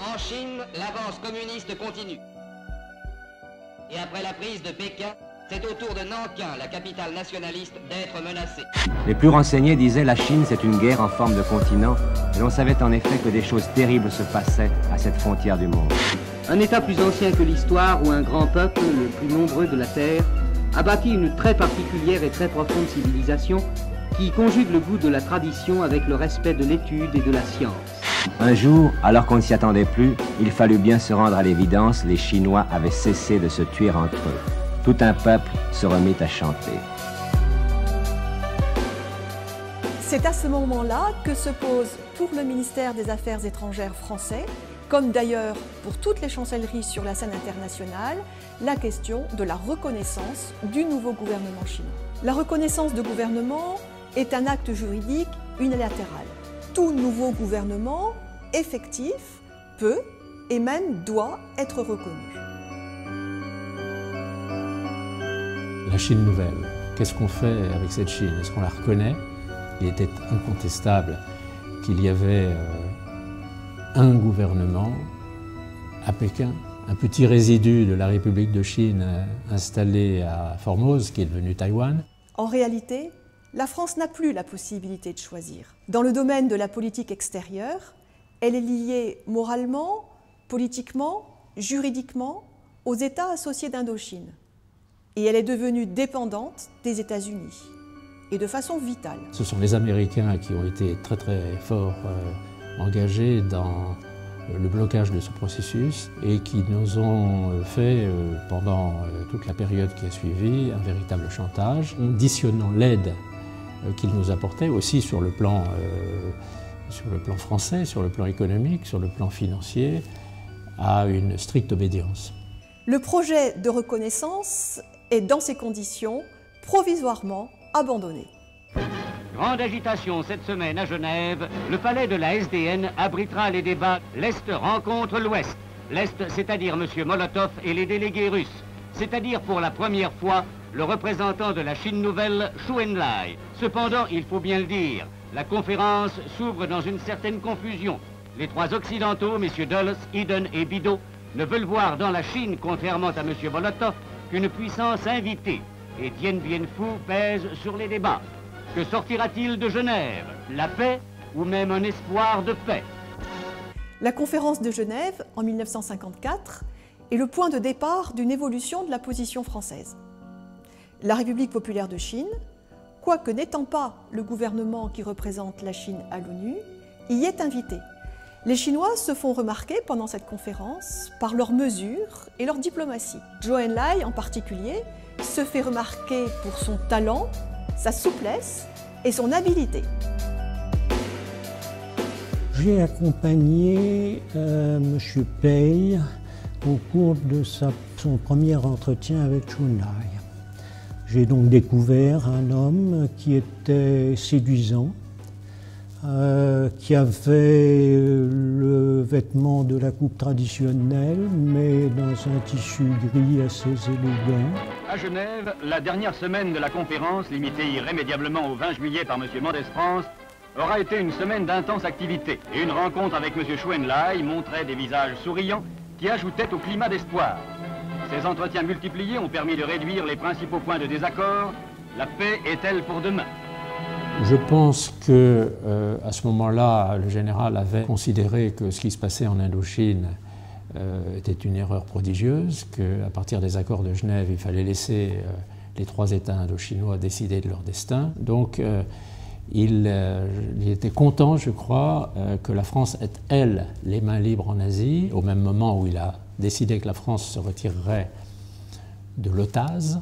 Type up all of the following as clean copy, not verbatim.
En Chine, l'avance communiste continue. Et après la prise de Pékin, c'est au tour de Nankin, la capitale nationaliste, d'être menacée. Les plus renseignés disaient la Chine, c'est une guerre en forme de continent, et l'on savait en effet que des choses terribles se passaient à cette frontière du monde. Un État plus ancien que l'histoire, où un grand peuple, le plus nombreux de la Terre, a bâti une très particulière et très profonde civilisation qui conjugue le goût de la tradition avec le respect de l'étude et de la science. Un jour, alors qu'on ne s'y attendait plus, il fallut bien se rendre à l'évidence, les Chinois avaient cessé de se tuer entre eux. Tout un peuple se remit à chanter. C'est à ce moment-là que se pose pour le ministère des Affaires étrangères français, comme d'ailleurs pour toutes les chancelleries sur la scène internationale, la question de la reconnaissance du nouveau gouvernement chinois. La reconnaissance de gouvernement est un acte juridique unilatéral. Tout nouveau gouvernement effectif peut et même doit être reconnu. La Chine nouvelle, qu'est-ce qu'on fait avec cette Chine? Est-ce qu'on la reconnaît? Il était incontestable qu'il y avait un gouvernement à Pékin, un petit résidu de la République de Chine installé à Formose, qui est devenu Taïwan. En réalité, la France n'a plus la possibilité de choisir. Dans le domaine de la politique extérieure, elle est liée moralement, politiquement, juridiquement aux États associés d'Indochine. Et elle est devenue dépendante des États-Unis, et de façon vitale. Ce sont les Américains qui ont été très très forts engagés dans le blocage de ce processus et qui nous ont fait, pendant toute la période qui a suivi, un véritable chantage, conditionnant l'aide qu'ils nous apportaient aussi sur le plan français, sur le plan économique, sur le plan financier, à une stricte obédience. Le projet de reconnaissance est, dans ces conditions, provisoirement abandonné. Grande agitation cette semaine à Genève. Le palais de la SDN abritera les débats l'Est rencontre l'Ouest. L'Est, c'est-à-dire M. Molotov et les délégués russes. C'est-à-dire pour la première fois le représentant de la Chine nouvelle, Zhou Enlai. Cependant, il faut bien le dire, la conférence s'ouvre dans une certaine confusion. Les trois occidentaux, M. Dulles, Eden et Bidault, ne veulent voir dans la Chine, contrairement à M. Molotov, qu'une puissance invitée. Et Dien Bien Phu pèse sur les débats. Que sortira-t-il de Genève? La paix ou même un espoir de paix? La conférence de Genève, en 1954, est le point de départ d'une évolution de la position française. La République populaire de Chine, quoique n'étant pas le gouvernement qui représente la Chine à l'ONU, y est invitée. Les Chinois se font remarquer pendant cette conférence par leurs mesures et leur diplomatie. Zhou Enlai, en particulier, se fait remarquer pour son talent, sa souplesse et son habileté. J'ai accompagné M. Pei au cours de son premier entretien avec Zhou Enlai. J'ai donc découvert un homme qui était séduisant, qui avait le vêtement de la coupe traditionnelle, mais dans un tissu gris assez élégant. À Genève, la dernière semaine de la conférence, limitée irrémédiablement au 20 juillet par M. Mendès France, aura été une semaine d'intense activité. Et une rencontre avec M. Zhou Enlai montrait des visages souriants qui ajoutaient au climat d'espoir. Ces entretiens multipliés ont permis de réduire les principaux points de désaccord. La paix est-elle pour demain? Je pense que à ce moment-là, le général avait considéré que ce qui se passait en Indochine était une erreur prodigieuse, qu'à partir des accords de Genève, il fallait laisser les trois États indochinois décider de leur destin. Donc il était content, je crois, que la France ait, elle, les mains libres en Asie, au même moment où il a décidé que la France se retirerait de l'OTAS,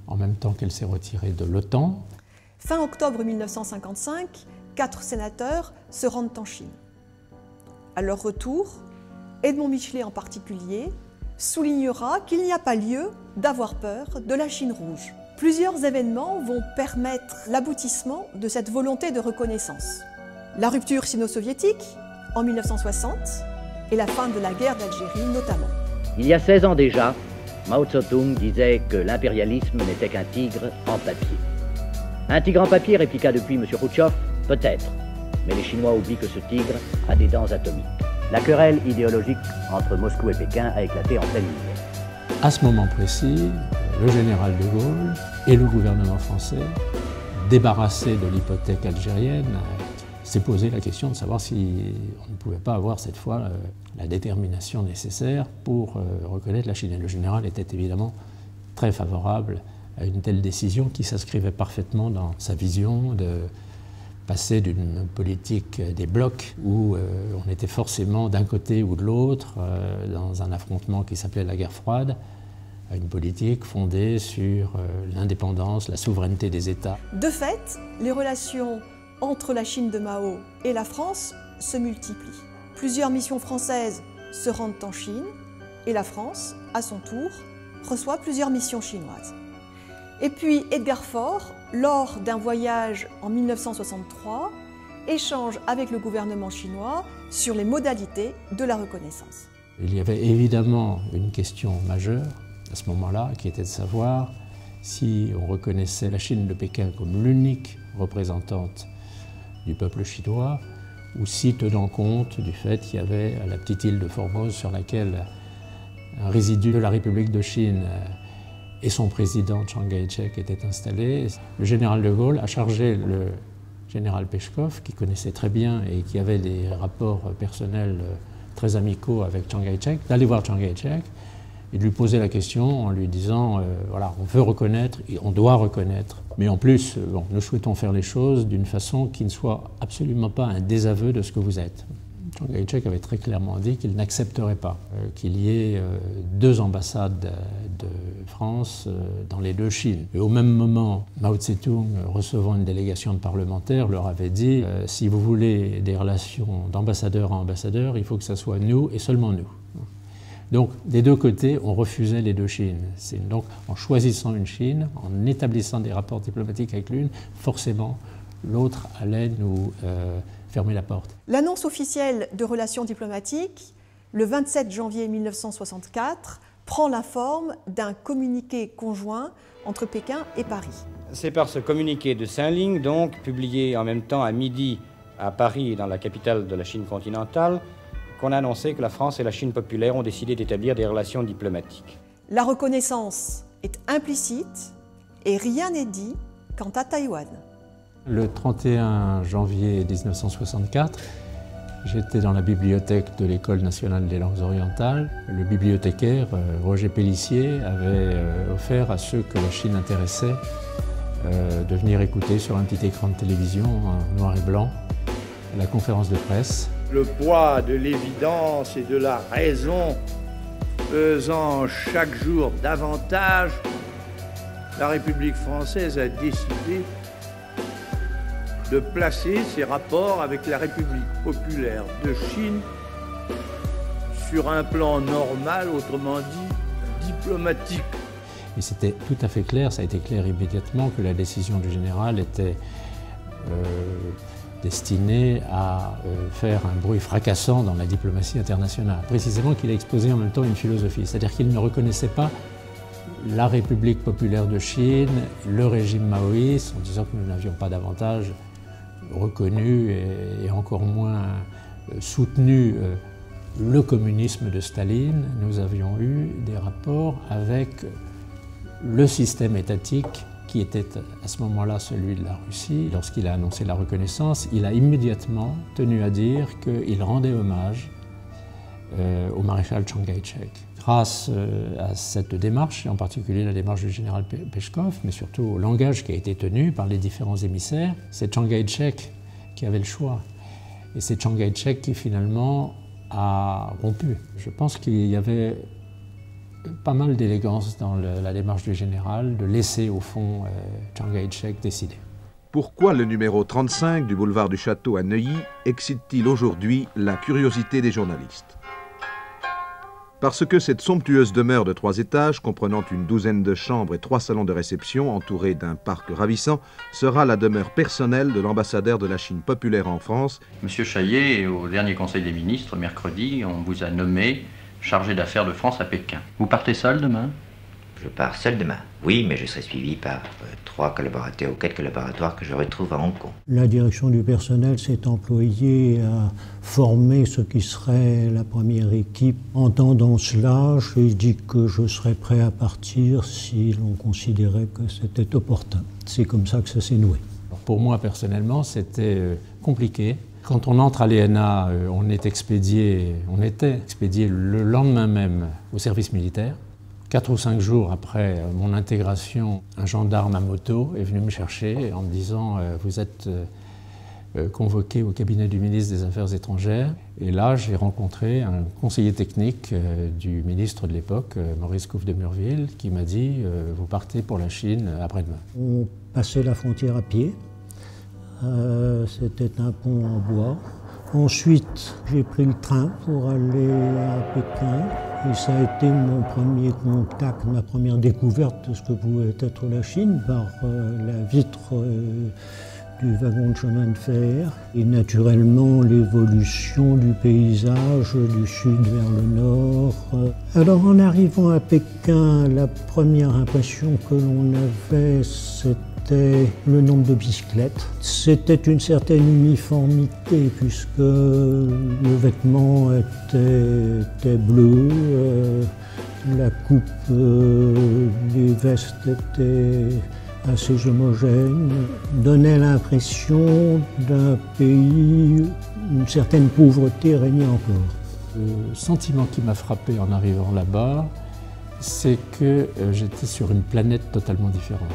en même temps qu'elle s'est retirée de l'OTAN. Fin octobre 1955, 4 sénateurs se rendent en Chine. À leur retour, Edmond Michelet en particulier soulignera qu'il n'y a pas lieu d'avoir peur de la Chine rouge. Plusieurs événements vont permettre l'aboutissement de cette volonté de reconnaissance. La rupture sino-soviétique en 1960 et la fin de la guerre d'Algérie notamment. Il y a 16 ans déjà, Mao Tse-tung disait que l'impérialisme n'était qu'un tigre en papier. Un tigre en papier, répliqua depuis M. Khrouchtchev, peut-être, mais les Chinois oublient que ce tigre a des dents atomiques. La querelle idéologique entre Moscou et Pékin a éclaté en pleine lumière. À ce moment précis, le général de Gaulle et le gouvernement français, débarrassés de l'hypothèque algérienne, s'est posé la question de savoir si on ne pouvait pas avoir cette fois la détermination nécessaire pour reconnaître la Chine. Et le général était évidemment très favorable à une telle décision qui s'inscrivait parfaitement dans sa vision de passer d'une politique des blocs où on était forcément d'un côté ou de l'autre dans un affrontement qui s'appelait la guerre froide, à une politique fondée sur l'indépendance, la souveraineté des États. De fait, les relations entre la Chine de Mao et la France se multiplient. Plusieurs missions françaises se rendent en Chine et la France, à son tour, reçoit plusieurs missions chinoises. Et puis Edgar Faure, lors d'un voyage en 1963, échange avec le gouvernement chinois sur les modalités de la reconnaissance. Il y avait évidemment une question majeure à ce moment-là, qui était de savoir si on reconnaissait la Chine de Pékin comme l'unique représentante du peuple chinois, ou si, tenant compte du fait qu'il y avait la petite île de Formose sur laquelle un résidu de la République de Chine et son président Chiang Kai-shek étaient installés, le général de Gaulle a chargé le général Peshkov, qui connaissait très bien et qui avait des rapports personnels très amicaux avec Chiang Kai-shek, d'aller voir Chiang Kai-shek et de lui poser la question en lui disant voilà, on veut reconnaître et on doit reconnaître, mais en plus, nous souhaitons faire les choses d'une façon qui ne soit absolument pas un désaveu de ce que vous êtes. Chiang Kai-shek avait très clairement dit qu'il n'accepterait pas qu'il y ait deux ambassades de France dans les deux Chines. Et au même moment, Mao Tse-tung, recevant une délégation de parlementaires, leur avait dit si vous voulez des relations d'ambassadeur à ambassadeur, il faut que ce soit nous et seulement nous. Donc, des deux côtés, on refusait les deux Chines. Donc, en choisissant une Chine, en établissant des rapports diplomatiques avec l'une, forcément, l'autre allait nous fermer la porte. L'annonce officielle de relations diplomatiques, le 27 janvier 1964, prend la forme d'un communiqué conjoint entre Pékin et Paris. C'est par ce communiqué de 5 lignes, donc, publié en même temps à midi à Paris, dans la capitale de la Chine continentale, qu'on a annoncé que la France et la Chine populaire ont décidé d'établir des relations diplomatiques. La reconnaissance est implicite et rien n'est dit quant à Taïwan. Le 31 janvier 1964, j'étais dans la bibliothèque de l'École nationale des langues orientales. Le bibliothécaire, Roger Pellissier, avait offert à ceux que la Chine intéressait de venir écouter sur un petit écran de télévision en noir et blanc la conférence de presse. Le poids de l'évidence et de la raison pesant chaque jour davantage, la République française a décidé de placer ses rapports avec la République populaire de Chine sur un plan normal, autrement dit diplomatique. Et c'était tout à fait clair, ça a été clair immédiatement que la décision du général était destinée à faire un bruit fracassant dans la diplomatie internationale. Précisément qu'il a exposé en même temps une philosophie, c'est-à-dire qu'il ne reconnaissait pas la République populaire de Chine, le régime maoïste, en disant que nous n'avions pas davantage reconnu et encore moins soutenu le communisme de Staline. Nous avions eu des rapports avec le système étatique qui était à ce moment-là celui de la Russie. Lorsqu'il a annoncé la reconnaissance, il a immédiatement tenu à dire qu'il rendait hommage au maréchal Chiang Kai-shek. Grâce à cette démarche, et en particulier la démarche du général Peshkov, mais surtout au langage qui a été tenu par les différents émissaires, c'est Chiang Kai-shek qui avait le choix. Et c'est Chiang Kai-shek qui finalement a rompu. Je pense qu'il y avait pas mal d'élégance dans la démarche du général de laisser au fond Chiang Kai-shek décider. Pourquoi le numéro 35 du boulevard du Château à Neuilly excite-t-il aujourd'hui la curiosité des journalistes? Parce que cette somptueuse demeure de 3 étages, comprenant une douzaine de chambres et 3 salons de réception entourés d'un parc ravissant, sera la demeure personnelle de l'ambassadeur de la Chine populaire en France. Monsieur Chaillet, au dernier Conseil des ministres, mercredi, on vous a nommé chargé d'affaires de France à Pékin. Vous partez seul demain? Je pars seul demain. Oui, mais je serai suivi par 3 collaborateurs ou 4 collaborateurs que je retrouve à Hong Kong. La direction du personnel s'est employée à former ce qui serait la première équipe. Entendant cela, j'ai dit que je serais prêt à partir si l'on considérait que c'était opportun. C'est comme ça que ça s'est noué. Pour moi, personnellement, c'était compliqué. Quand on entre à l'ENA, on était expédié le lendemain même au service militaire. 4 ou 5 jours après mon intégration, un gendarme à moto est venu me chercher en me disant « Vous êtes convoqué au cabinet du ministre des Affaires étrangères ». Et là, j'ai rencontré un conseiller technique du ministre de l'époque, Maurice Couve de Murville, qui m'a dit « Vous partez pour la Chine après-demain ». On passait la frontière à pied. C'était un pont en bois. Ensuite, j'ai pris le train pour aller à Pékin. Et ça a été mon premier contact, ma première découverte de ce que pouvait être la Chine par la vitre du wagon de chemin de fer. Et naturellement, l'évolution du paysage du sud vers le nord. Alors en arrivant à Pékin, la première impression que l'on avait, c'était le nombre de bicyclettes. C'était une certaine uniformité puisque le vêtement était bleu, la coupe des vestes était assez homogène, donnait l'impression d'un pays, une certaine pauvreté régnait encore. Le sentiment qui m'a frappé en arrivant là-bas, c'est que j'étais sur une planète totalement différente.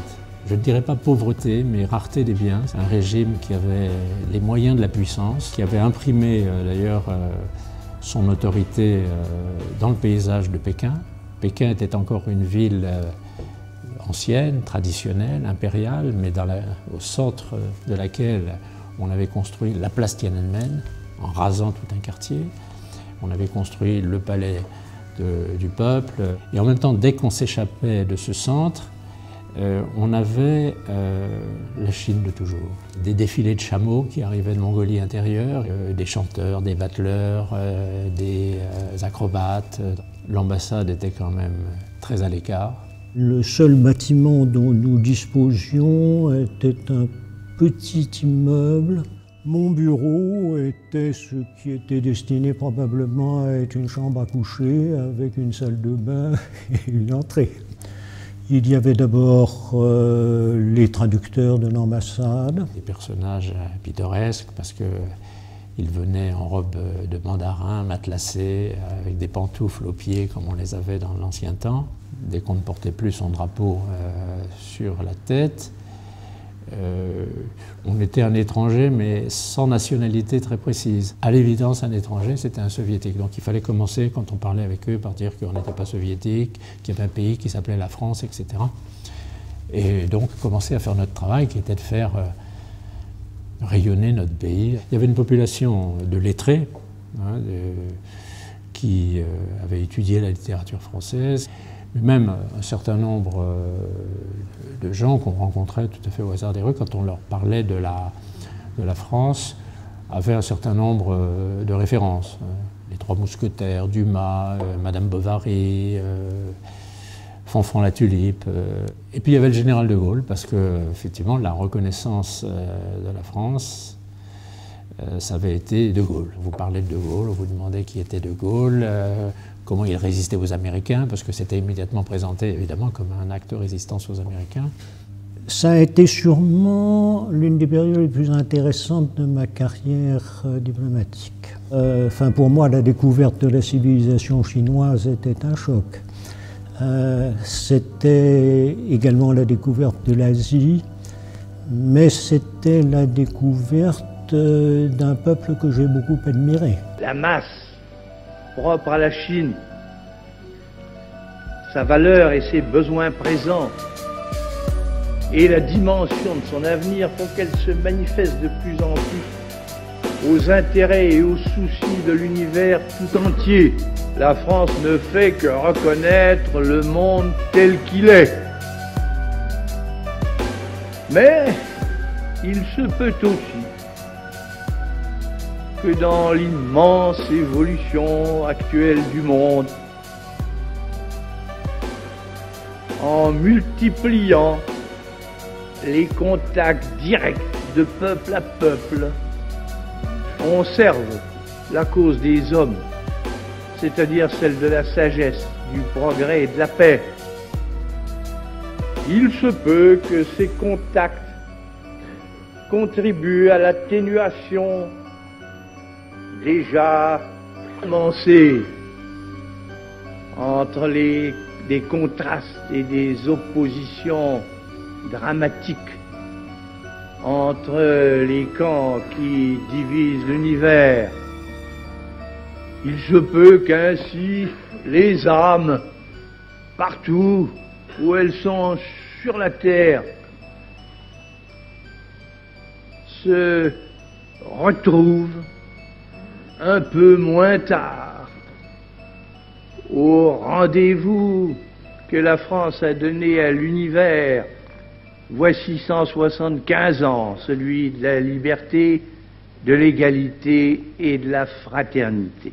Je ne dirais pas pauvreté, mais rareté des biens. C'est un régime qui avait les moyens de la puissance, qui avait imprimé d'ailleurs son autorité dans le paysage de Pékin. Pékin était encore une ville ancienne, traditionnelle, impériale, mais au centre de laquelle on avait construit la place Tiananmen, en rasant tout un quartier. On avait construit le palais du peuple. Et en même temps, dès qu'on s'échappait de ce centre, on avait la Chine de toujours. Des défilés de chameaux qui arrivaient de Mongolie intérieure, des chanteurs, des battleurs, des acrobates. L'ambassade était quand même très à l'écart. Le seul bâtiment dont nous disposions était un petit immeuble. Mon bureau était ce qui était destiné probablement à être une chambre à coucher avec une salle de bain et une entrée. Il y avait d'abord les traducteurs de l'ambassade. Des personnages pittoresques parce qu'ils venaient en robe de mandarin, matelassés, avec des pantoufles aux pieds comme on les avait dans l'ancien temps. Dès qu'on ne portait plus son drapeau sur la tête, on était un étranger mais sans nationalité très précise. À l'évidence, un étranger, c'était un soviétique. Donc il fallait commencer, quand on parlait avec eux, par dire qu'on n'était pas soviétique, qu'il y avait un pays qui s'appelait la France, etc. Et donc commencer à faire notre travail, qui était de faire rayonner notre pays. Il y avait une population de lettrés qui avait étudié la littérature française. Mais même un certain nombre de gens qu'on rencontrait tout à fait au hasard des rues, quand on leur parlait de la France, avaient un certain nombre de références. Les Trois Mousquetaires, Dumas, Madame Bovary, Fanfan la Tulipe. Et puis il y avait le général de Gaulle, parce que effectivement la reconnaissance de la France, ça avait été de Gaulle. Vous parlez de Gaulle, on vous demandait qui était de Gaulle, comment il résistait aux Américains, parce que c'était immédiatement présenté évidemment comme un acte de résistance aux Américains. Ça a été sûrement l'une des périodes les plus intéressantes de ma carrière diplomatique. Pour moi, la découverte de la civilisation chinoise était un choc. C'était également la découverte de l'Asie, mais c'était la découverte d'un peuple que j'ai beaucoup admiré. La masse propre à la Chine, sa valeur et ses besoins présents, et la dimension de son avenir font qu'elle se manifeste de plus en plus aux intérêts et aux soucis de l'univers tout entier. La France ne fait que reconnaître le monde tel qu'il est. Mais il se peut aussi que dans l'immense évolution actuelle du monde, en multipliant les contacts directs de peuple à peuple, conserve la cause des hommes, c'est-à-dire celle de la sagesse, du progrès et de la paix. Il se peut que ces contacts contribuent à l'atténuation déjà commencée entre des contrastes et des oppositions dramatiques entre les camps qui divisent l'univers. Il se peut qu'ainsi les âmes, partout où elles sont sur la terre, se retrouvent un peu moins tard au rendez-vous que la France a donné à l'univers voici 175 ans, celui de la liberté, de l'égalité et de la fraternité.